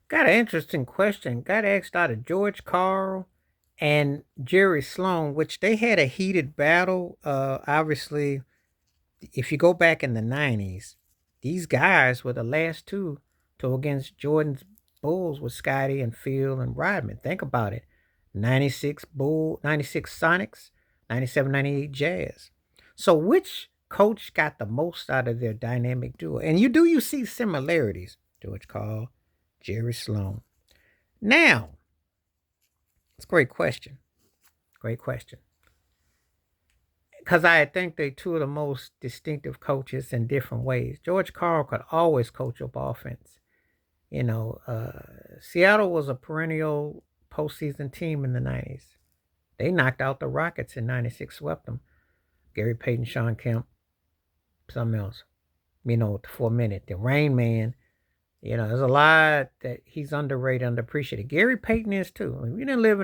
Got an interesting question. Got asked out of George Karl and Jerry Sloan, which they had a heated battle. Obviously, if you go back in the 90s, these guys were the last two to go against Jordan's Bulls with Scotty and Phil and Rodman. Think about it. 96 Sonics, 97, 98 Jazz. So which coach got the most out of their dynamic duo? And you see similarities, George Karl, Jerry Sloan. Now, it's a great question. Great question. Because I think they two of the most distinctive coaches in different ways. George Karl could always coach up offense. Seattle was a perennial postseason team in the 90s. They knocked out the Rockets in 96, swept them. Gary Payton, Sean Kemp, something else. For a minute. The Rain Man. There's a lot that he's underrated, underappreciated. Gary Payton is too. I mean, you didn't live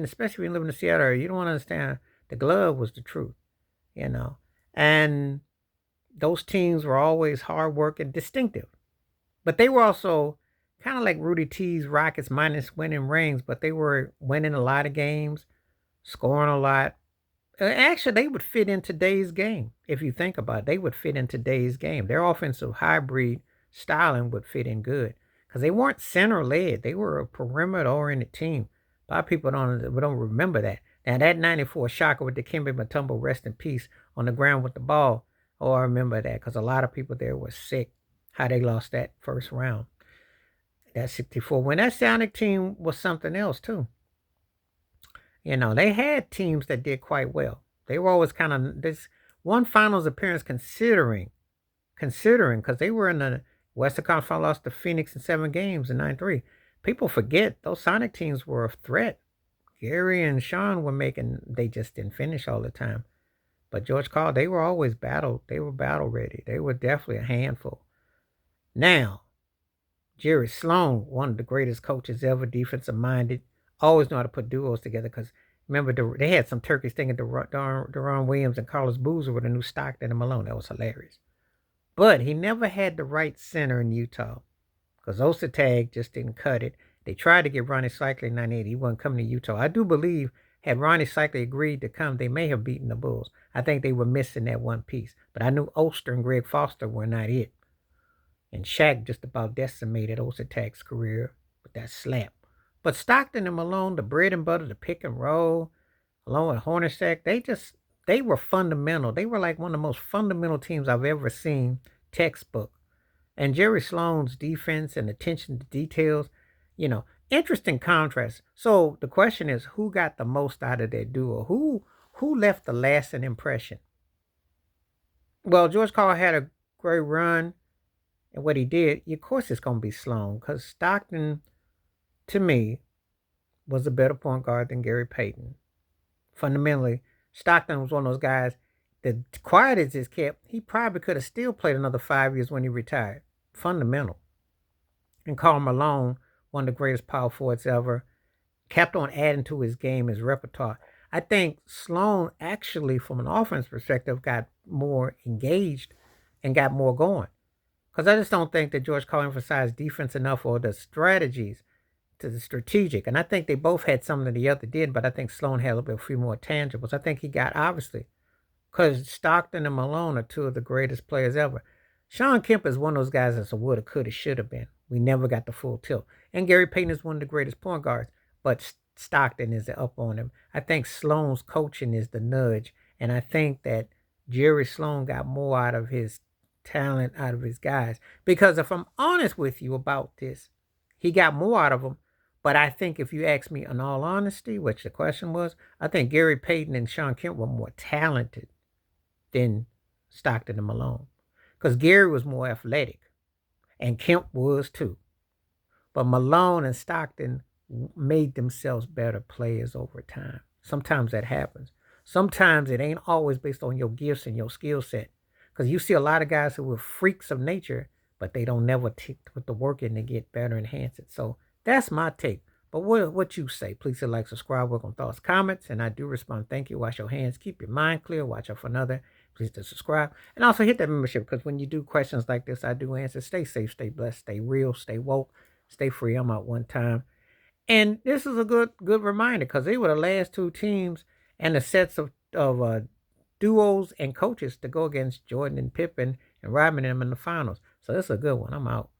especially when you live in the Seattle area, you don't understand. The glove was the truth, you know. And those teams were always hard work and distinctive. But they were also kind of like Rudy T's Rockets minus winning rings, but they were winning a lot of games, scoring a lot. Actually, they would fit in today's game. If you think about it, they would fit in today's game. Their offensive hybrid styling would fit in good because they weren't center led. They were a perimeter oriented team. A lot of people don't remember that. Now that '94 shocker with Dikembe Mutombo, rest in peace, on the ground with the ball. Oh, I remember that because a lot of people there were sick how they lost that first round. That '64 win. That Sonic team was something else too. They had teams that did quite well. They were always kind of this one finals appearance considering because they were in the Western Conference, lost to Phoenix in 7 games in '93. People forget those Sonic teams were a threat. Gary and Sean were they just didn't finish all the time. But George Karl, they were always they were battle ready. They were definitely a handful. Now, Jerry Sloan, one of the greatest coaches ever, defensive minded, always know how to put duos together because remember, they had some turkeys thinking Deron Williams and Carlos Boozer were the new Stockton and Malone. That was hilarious. But he never had the right center in Utah because Ostertag just didn't cut it. They tried to get Ronnie Cycler in '98. He wasn't coming to Utah. I do believe had Ronnie Cycler agreed to come, they may have beaten the Bulls. I think they were missing that one piece. But I knew Oster and Greg Foster were not it. And Shaq just about decimated Ostertag's career with that slap. But Stockton and Malone, the bread and butter, the pick and roll, along with Hornacek, they were fundamental. They were like one of the most fundamental teams I've ever seen, textbook. And Jerry Sloan's defense and attention to details, interesting contrast. So the question is, who got the most out of that duo? Who left the lasting impression? Well, George Karl had a great run, and what he did, of course, it's going to be Sloan because Stockton, to me, was a better point guard than Gary Payton. Fundamentally, Stockton was one of those guys that, quiet as is kept, he probably could have still played another 5 years when he retired. Fundamental. And Karl Malone, one of the greatest power forwards ever, kept on adding to his game, his repertoire. I think Sloan actually, from an offense perspective, got more engaged and got more going. Because I just don't think that George Karl emphasized defense enough or the strategies to the strategic. And I think they both had something the other did, but I think Sloan had a few more tangibles. I think he got, obviously, because Stockton and Malone are two of the greatest players ever. Sean Kemp is one of those guys that's a woulda, coulda, shoulda been. We never got the full tilt. And Gary Payton is one of the greatest point guards, but Stockton is up on him. I think Sloan's coaching is the nudge, and I think that Jerry Sloan got more out of his talent, out of his guys. Because if I'm honest with you about this, he got more out of them. But I think if you ask me in all honesty, which the question was, I think Gary Payton and Sean Kemp were more talented than Stockton and Malone. Because Gary was more athletic, and Kemp was too. But Malone and Stockton made themselves better players over time. Sometimes that happens. Sometimes it ain't always based on your gifts and your skill set. Because you see a lot of guys who are freaks of nature, but they don't never put the work in to get better, enhance it. So that's my take. But what you say? Please hit like, subscribe, work on thoughts, comments, and I do respond. Thank you. Wash your hands. Keep your mind clear. Watch out for another. Please do subscribe. And also hit that membership because when you do questions like this, I do answer. Stay safe, stay blessed, stay real, stay woke. Stay free. I'm out one time. And this is a good reminder because they were the last two teams and the sets of duos and coaches to go against Jordan and Pippen and Rodman and them in the finals. So this is a good one. I'm out.